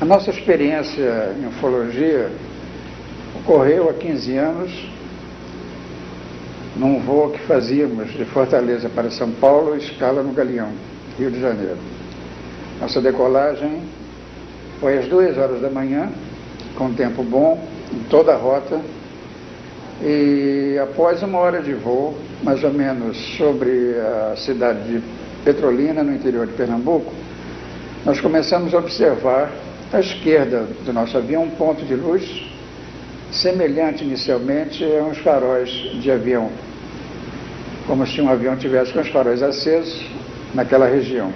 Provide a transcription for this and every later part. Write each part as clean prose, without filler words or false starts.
A nossa experiência em ufologia ocorreu há 15 anos, num voo que fazíamos de Fortaleza para São Paulo, escala no Galeão, Rio de Janeiro. Nossa decolagem foi às 2 horas da manhã, com tempo bom, em toda a rota, e após 1 hora de voo, mais ou menos sobre a cidade de Petrolina, no interior de Pernambuco, nós começamos a observar à esquerda do nosso avião um ponto de luz semelhante inicialmente a uns faróis de avião, como se um avião tivesse com os faróis acesos naquela região.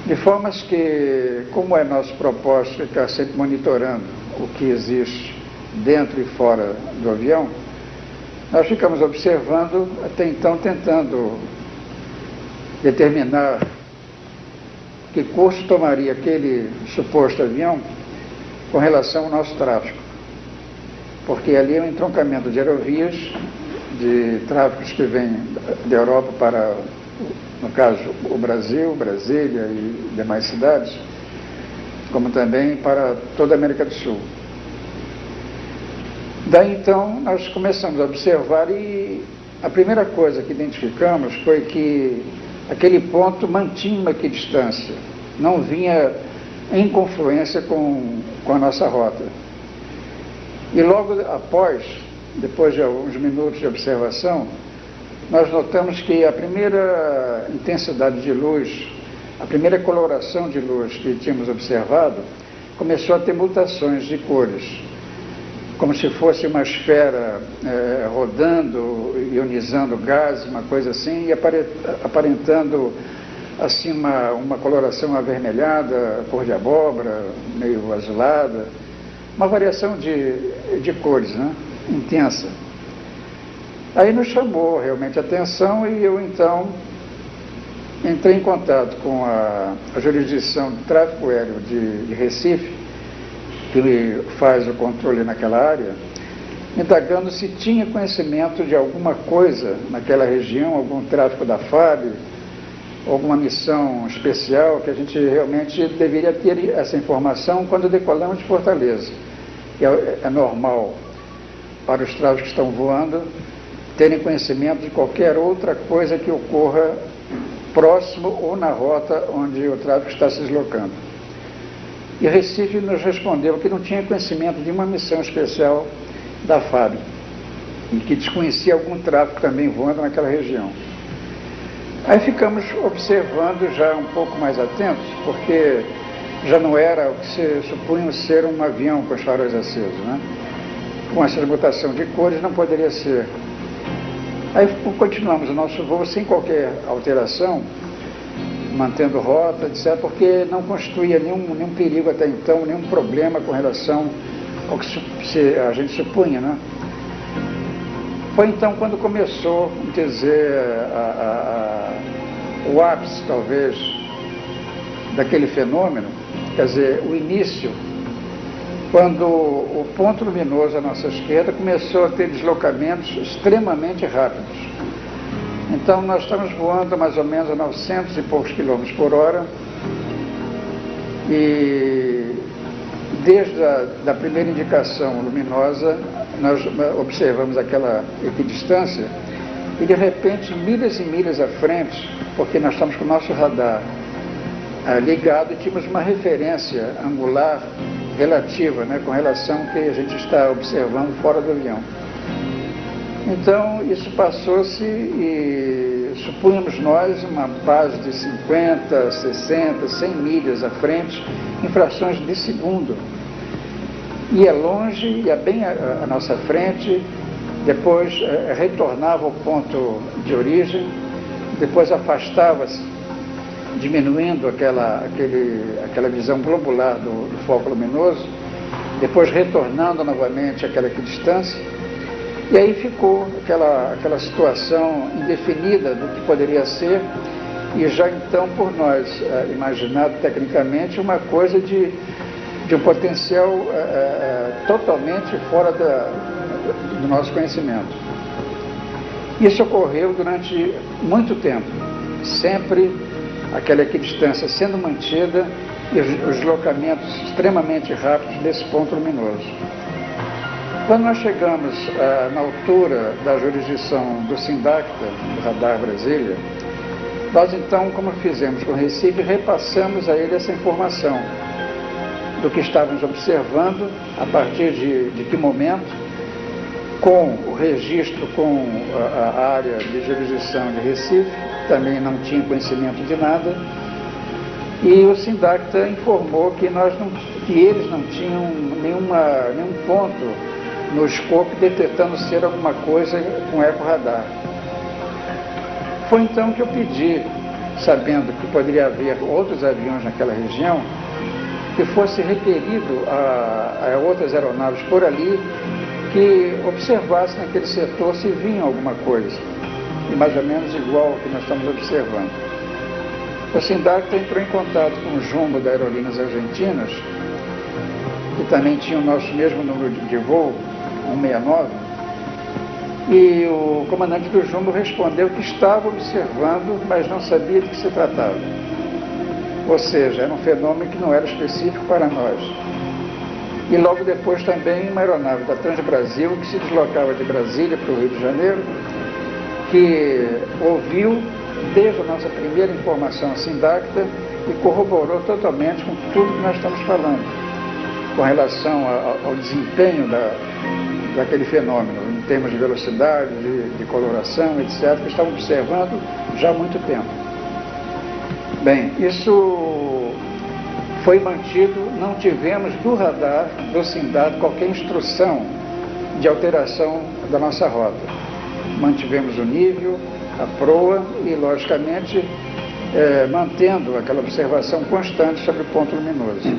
De formas que, como é nosso propósito ficar sempre monitorando o que existe dentro e fora do avião, nós ficamos observando, até então tentando determinar que curso tomaria aquele suposto avião com relação ao nosso tráfego. Porque ali é um entroncamento de aerovias, de tráficos que vêm da Europa para, no caso, o Brasil, Brasília e demais cidades, como também para toda a América do Sul. Daí então nós começamos a observar e a primeira coisa que identificamos foi que aquele ponto mantinha uma equidistância, não vinha em confluência com a nossa rota. E logo após, depois de alguns minutos de observação, nós notamos que a primeira intensidade de luz, a primeira coloração de luz que tínhamos observado, começou a ter mutações de cores, como se fosse uma esfera rodando, ionizando gás, uma coisa assim, e aparentando assim uma coloração avermelhada, cor de abóbora, meio azulada, uma variação de cores, né? Intensa. Aí nos chamou realmente a atenção e eu então entrei em contato com a jurisdição de tráfego aéreo de Recife, que faz o controle naquela área, indagando se tinha conhecimento de alguma coisa naquela região, algum tráfico da FAB, alguma missão especial, que a gente realmente deveria ter essa informação quando decolamos de Fortaleza. É normal para os tráficos que estão voando terem conhecimento de qualquer outra coisa que ocorra próximo ou na rota onde o tráfico está se deslocando. E Recife nos respondeu que não tinha conhecimento de uma missão especial da FAB e que desconhecia algum tráfico também voando naquela região. Aí ficamos observando já um pouco mais atentos, porque já não era o que se supunha ser um avião com os faróis acesos, né? Com essa mutação de cores não poderia ser. Aí continuamos o nosso voo sem qualquer alteração, mantendo rota, etc., porque não constituía nenhum perigo até então, nenhum problema com relação ao que a gente supunha, né? Foi então quando começou, quer dizer, o ápice, talvez, daquele fenômeno, quer dizer, o início, quando o ponto luminoso à nossa esquerda começou a ter deslocamentos extremamente rápidos. Então, nós estamos voando mais ou menos a 900 e poucos quilômetros por hora e desde a primeira indicação luminosa, nós observamos aquela equidistância e, de repente, milhas e milhas à frente, porque nós estamos com o nosso radar ligado e tínhamos uma referência angular relativa, né, com relação ao que a gente está observando fora do avião. Então, isso passou-se e supunhamos nós uma base de 50, 60, 100 milhas à frente, em frações de segundo. Ia longe, ia bem à nossa frente, depois retornava ao ponto de origem, depois afastava-se, diminuindo aquela visão globular do foco luminoso, depois retornando novamente àquela equidistância. E aí ficou aquela situação indefinida do que poderia ser, e já então por nós imaginado tecnicamente uma coisa de um potencial totalmente fora do nosso conhecimento. Isso ocorreu durante muito tempo, sempre aquela equidistância sendo mantida e os deslocamentos extremamente rápidos desse ponto luminoso. Quando nós chegamos na altura da jurisdição do SINDACTA, do Radar Brasília, nós então, como fizemos com o Recife, repassamos a ele essa informação do que estávamos observando, a partir de que momento, com o registro com a área de jurisdição de Recife, também não tinha conhecimento de nada, e o SINDACTA informou que eles não tinham nenhum ponto no escopo detectando ser alguma coisa com eco-radar. Foi então que eu pedi, sabendo que poderia haver outros aviões naquela região, que fosse requerido a outras aeronaves por ali que observassem naquele setor se vinha alguma coisa, e mais ou menos igual ao que nós estamos observando. O SINDACTA entrou em contato com o Jumbo da Aerolíneas Argentinas, que também tinha o nosso mesmo número de voo, 169, e o comandante do Jumbo respondeu que estava observando, mas não sabia de que se tratava. Ou seja, era um fenômeno que não era específico para nós. E logo depois também uma aeronave da Transbrasil, que se deslocava de Brasília para o Rio de Janeiro, que ouviu desde a nossa primeira informação a SINDACTA e corroborou totalmente com tudo que nós estamos falando, com relação ao desempenho daquele fenômeno, em termos de velocidade, de coloração, etc., que estavam observando já há muito tempo. Bem, isso foi mantido, não tivemos do radar, do SINDACTA, qualquer instrução de alteração da nossa rota. Mantivemos o nível, a proa e, logicamente, mantendo aquela observação constante sobre o ponto luminoso.